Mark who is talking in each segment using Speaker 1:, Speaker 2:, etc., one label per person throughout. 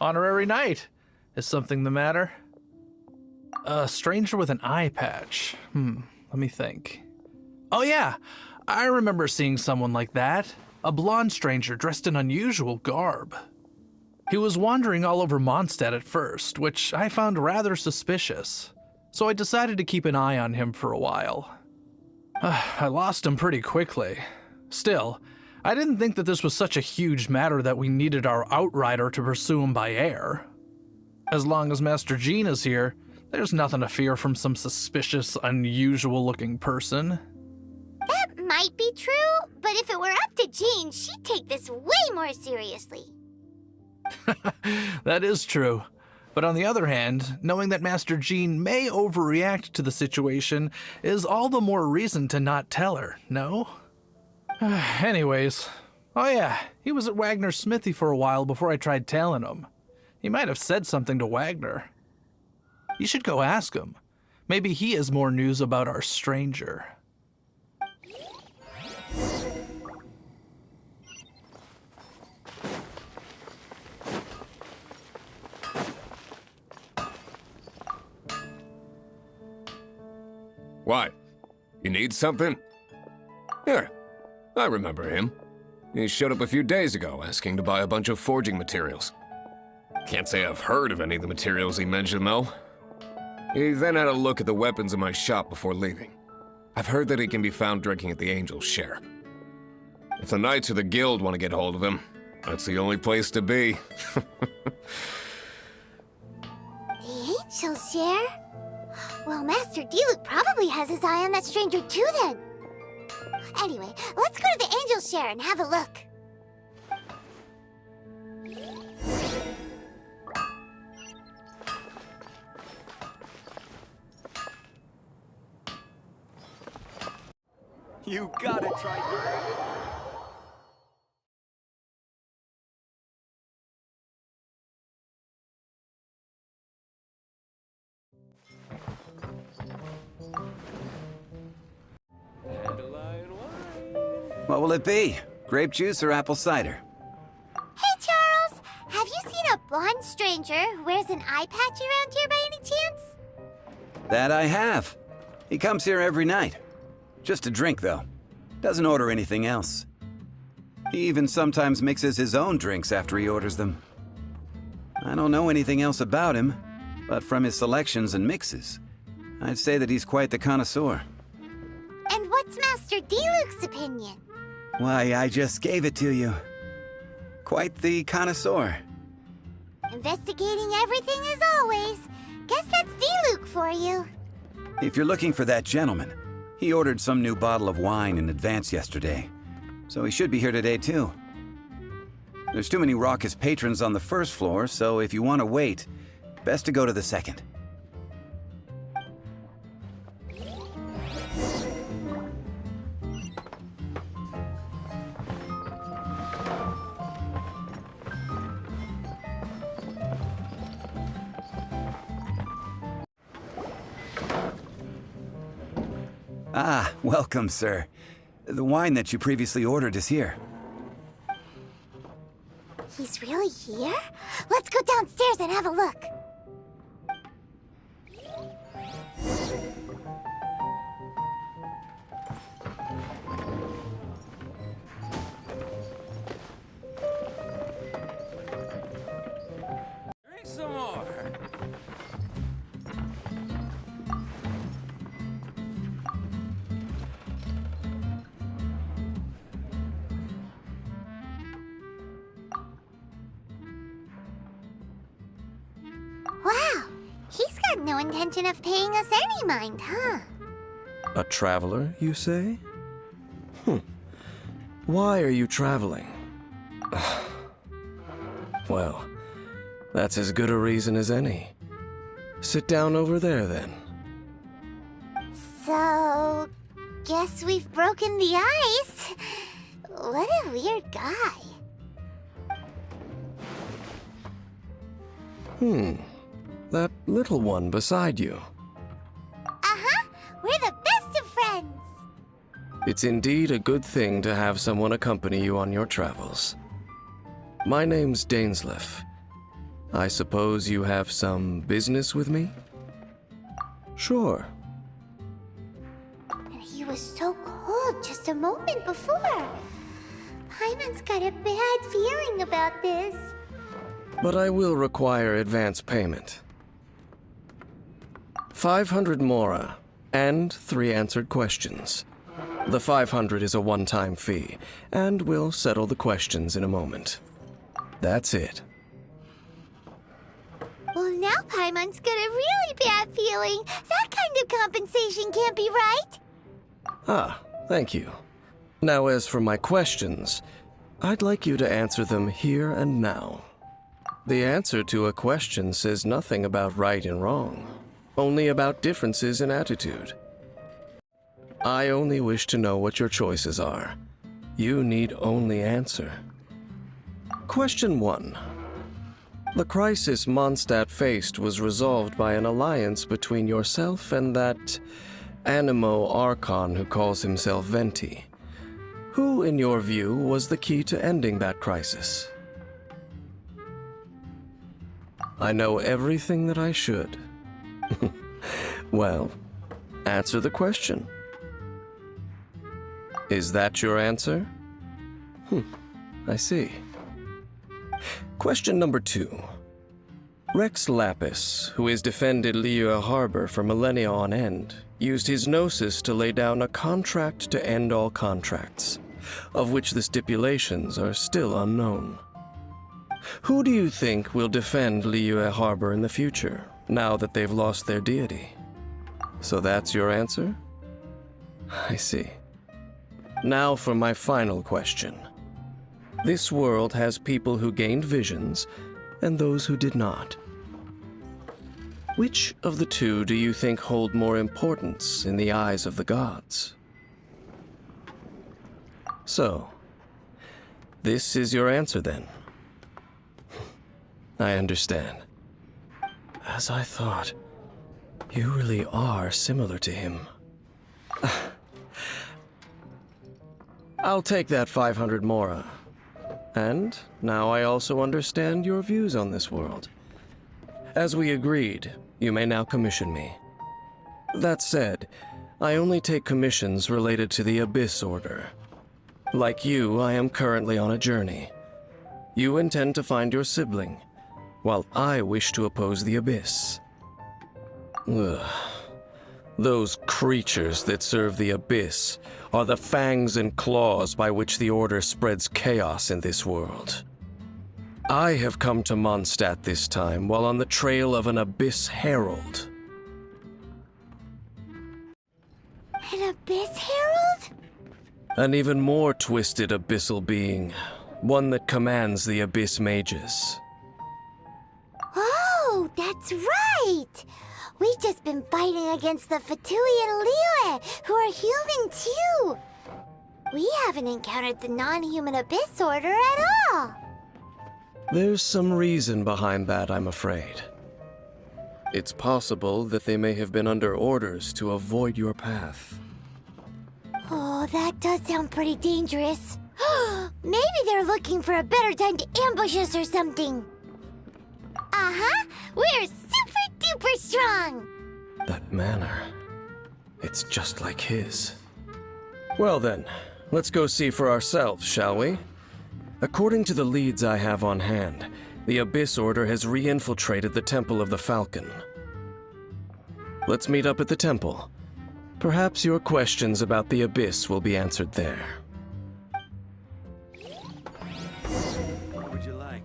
Speaker 1: Honorary knight. Is something the matter? A stranger with an eye patch. Let me think. Oh yeah, I remember seeing someone like that. A blonde stranger dressed in unusual garb. He was wandering all over Mondstadt at first, which I found rather suspicious. So I decided to keep an eye on him for a while. I lost him pretty quickly. Still, I didn't think that this was such a huge matter that we needed our outrider to pursue him by air. As long as Master Jean is here, there's nothing to fear from some suspicious, unusual-looking person.
Speaker 2: That might be true, but if it were up to Jean, she'd take this way more seriously.
Speaker 1: That is true. But on the other hand, knowing that Master Jean may overreact to the situation is all the more reason to not tell her, no? Anyways, oh yeah, he was at Wagner's smithy for a while before I tried telling him. He might have said something to Wagner. You should go ask him. Maybe he has more news about our stranger.
Speaker 3: What? You need something? Here, I remember him. He showed up a few days ago asking to buy a bunch of forging materials. Can't say I've heard of any of the materials he mentioned, though. He then had a look at the weapons in my shop before leaving. I've heard that he can be found drinking at the Angel's Share. If the Knights or the Guild want to get hold of him, that's the only place to be.
Speaker 2: The Angel's Share? Well, Master Diluc probably has his eye on that stranger too, then. Anyway, let's go to the Angel's Share and have a look.
Speaker 4: You gotta try.
Speaker 5: What will it be? Grape juice or apple cider?
Speaker 2: Hey, Charles! Have you seen a blonde stranger who wears an eye patch around here by any chance?
Speaker 5: That I have. He comes here every night. Just a drink, though. Doesn't order anything else. He even sometimes mixes his own drinks after he orders them. I don't know anything else about him, but from his selections and mixes, I'd say that he's quite the connoisseur.
Speaker 2: And what's Master Diluc's opinion?
Speaker 5: Why, I just gave it to you. Quite the connoisseur.
Speaker 2: Investigating everything as always. Guess that's Diluc for you.
Speaker 5: If you're looking for that gentleman, he ordered some new bottle of wine in advance yesterday, so he should be here today too. There's too many raucous patrons on the first floor, so if you want to wait, best to go to the second. Ah, welcome, sir. The wine that you previously ordered is here.
Speaker 2: He's really here? Let's go downstairs and have a look.
Speaker 4: Drink some more.
Speaker 2: Wow, he's got no intention of paying us any mind, huh?
Speaker 6: A traveler, you say? Why are you traveling? Well, that's as good a reason as any. Sit down over there, then.
Speaker 2: So, guess we've broken the ice. What a weird guy.
Speaker 6: That little one beside you.
Speaker 2: Uh-huh, we're the best of friends.
Speaker 6: It's indeed a good thing to have someone accompany you on your travels. My name's Dainsleif. I suppose you have some business with me? Sure.
Speaker 2: And he was so cold just a moment before. Paimon's got a bad feeling about this.
Speaker 6: But I will require advance payment. 500 mora, and 3 answered questions. The 500 is a one-time fee, and we'll settle the questions in a moment. That's it.
Speaker 2: Well, now Paimon's got a really bad feeling. That kind of compensation can't be right.
Speaker 6: Ah, thank you. Now, as for my questions, I'd like you to answer them here and now. The answer to a question says nothing about right and wrong, only about differences in attitude. I only wish to know what your choices are. You need only answer. Question 1. The crisis Mondstadt faced was resolved by an alliance between yourself and that Animo Archon who calls himself Venti. Who, in your view, was the key to ending that crisis? I know everything that I should. Well, answer the question. Is that your answer? I see. Question number 2. Rex Lapis, who has defended Liyue Harbor for millennia on end, used his gnosis to lay down a contract to end all contracts, of which the stipulations are still unknown. Who do you think will defend Liyue Harbor in the future, now that they've lost their deity? So that's your answer? I see. Now for my final question. This world has people who gained visions, and those who did not. Which of the two do you think hold more importance in the eyes of the gods? So, this is your answer then? I understand. As I thought, you really are similar to him. I'll take that 500 mora. And now I also understand your views on this world. As we agreed, you may now commission me. That said, I only take commissions related to the Abyss Order. Like you, I am currently on a journey. You intend to find your sibling, while I wish to oppose the Abyss. Ugh. Those creatures that serve the Abyss are the fangs and claws by which the Order spreads chaos in this world. I have come to Mondstadt this time while on the trail of an Abyss Herald.
Speaker 2: An Abyss Herald?
Speaker 6: An even more twisted abyssal being, one that commands the Abyss Mages.
Speaker 2: Oh, that's right! We've just been fighting against the Fatui and Liyue, who are human too! We haven't encountered the non-human Abyss Order at all!
Speaker 6: There's some reason behind that, I'm afraid. It's possible that they may have been under orders to avoid your path.
Speaker 2: Oh, that does sound pretty dangerous. Maybe they're looking for a better time to ambush us or something. Uh-huh, we're super duper strong!
Speaker 6: That manner, it's just like his. Well then, let's go see for ourselves, shall we? According to the leads I have on hand, the Abyss Order has re-infiltrated the Temple of the Falcon. Let's meet up at the temple. Perhaps your questions about the Abyss will be answered there.
Speaker 4: What would you like?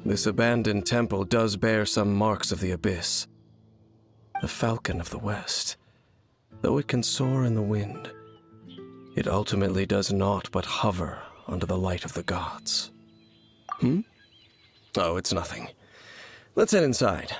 Speaker 6: This abandoned temple does bear some marks of the Abyss. The Falcon of the West. Though it can soar in the wind, it ultimately does naught but hover under the light of the gods. Oh, it's nothing. Let's head inside.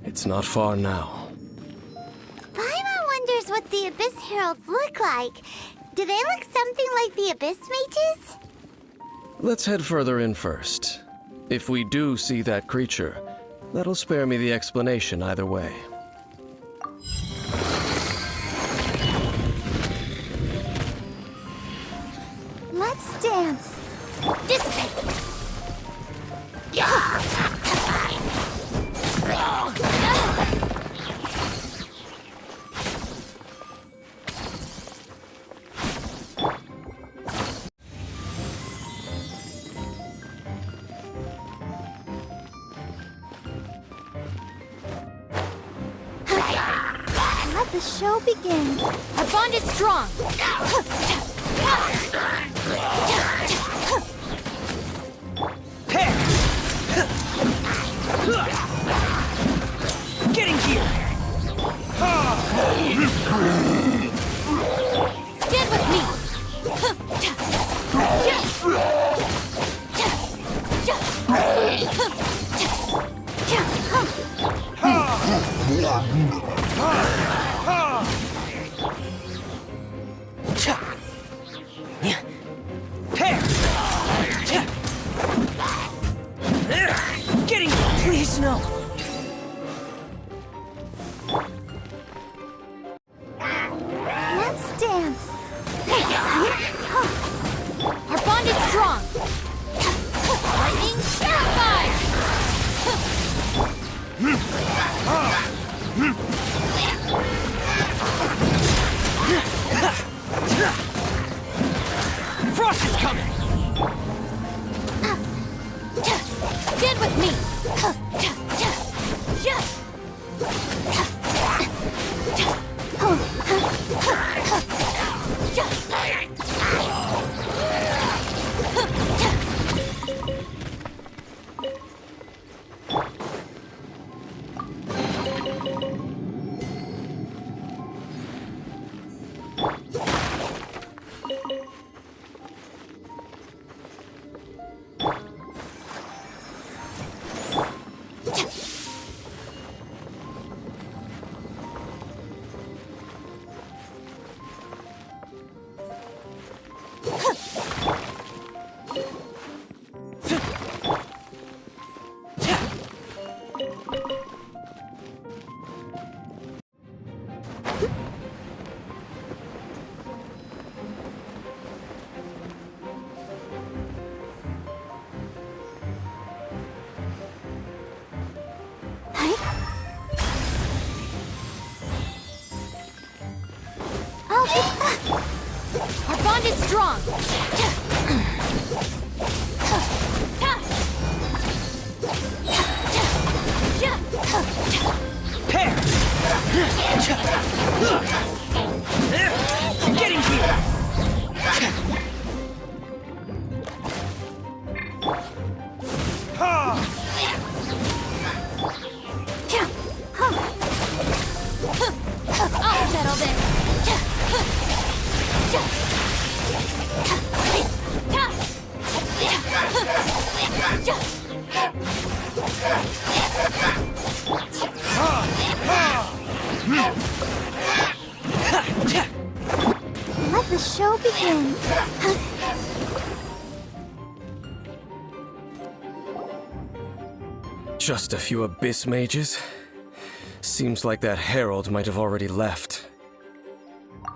Speaker 6: It's not far now.
Speaker 2: Paimon wonders what the Abyss Heralds look like. Do they look something like the Abyss Mages?
Speaker 6: Let's head further in first. If we do see that creature, that'll spare me the explanation either way.
Speaker 2: Let's dance. Dissipate. Let the show begin. Our bond is strong.
Speaker 7: Getting here!
Speaker 2: Stand with me.
Speaker 7: Getting please no.
Speaker 2: Let's dance. Our bond is strong. Lightning fire!
Speaker 7: Frost is coming!
Speaker 2: Stand with me. Our bond is strong.
Speaker 7: Pair! Getting here!
Speaker 2: I'll settle this. Let the show begin.
Speaker 6: Just a few Abyss Mages? Seems like that herald might have already left.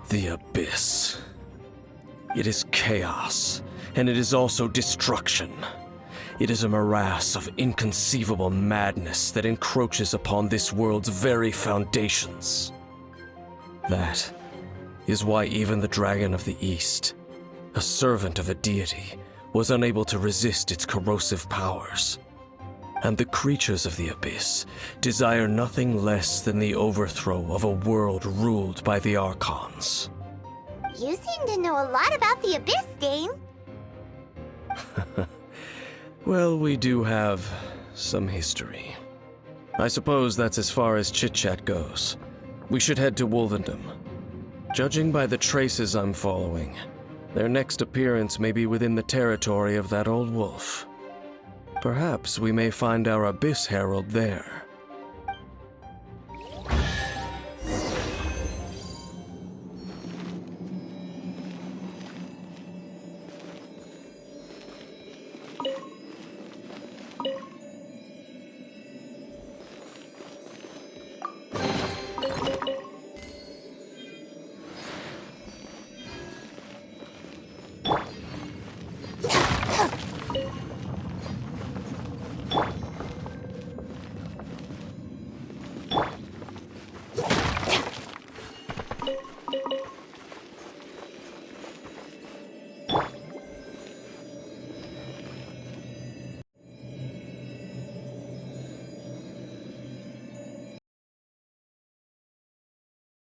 Speaker 6: The Abyss. It is chaos, and it is also destruction. It is a morass of inconceivable madness that encroaches upon this world's very foundations. That is why even the Dragon of the East, a servant of a deity, was unable to resist its corrosive powers. And the creatures of the Abyss desire nothing less than the overthrow of a world ruled by the Archons.
Speaker 2: You seem to know a lot about the Abyss, Dane.
Speaker 6: Well, we do have some history. I suppose that's as far as chit-chat goes. We should head to Wolvendom. Judging by the traces I'm following, their next appearance may be within the territory of that old wolf. Perhaps we may find our Abyss Herald there.